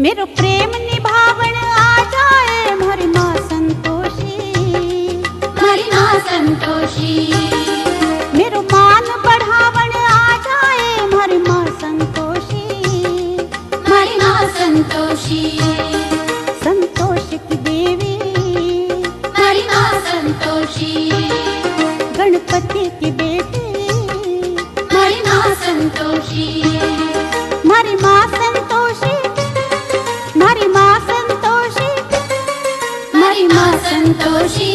मेरो प्रेम निभावण आ जाए मारी माँ संतोषी, मारी माँ संतोषी। मेरो मान बढ़ावण आ जाए मारी माँ संतोषी, मारी माँ संतोषी। संतोष की देवी मारी माँ संतोषी। गणपति की बेटी मारी माँ संतोषी। मारी माँ संतोषी, मारी माँ संतोषी, मारी माँ संतोषी।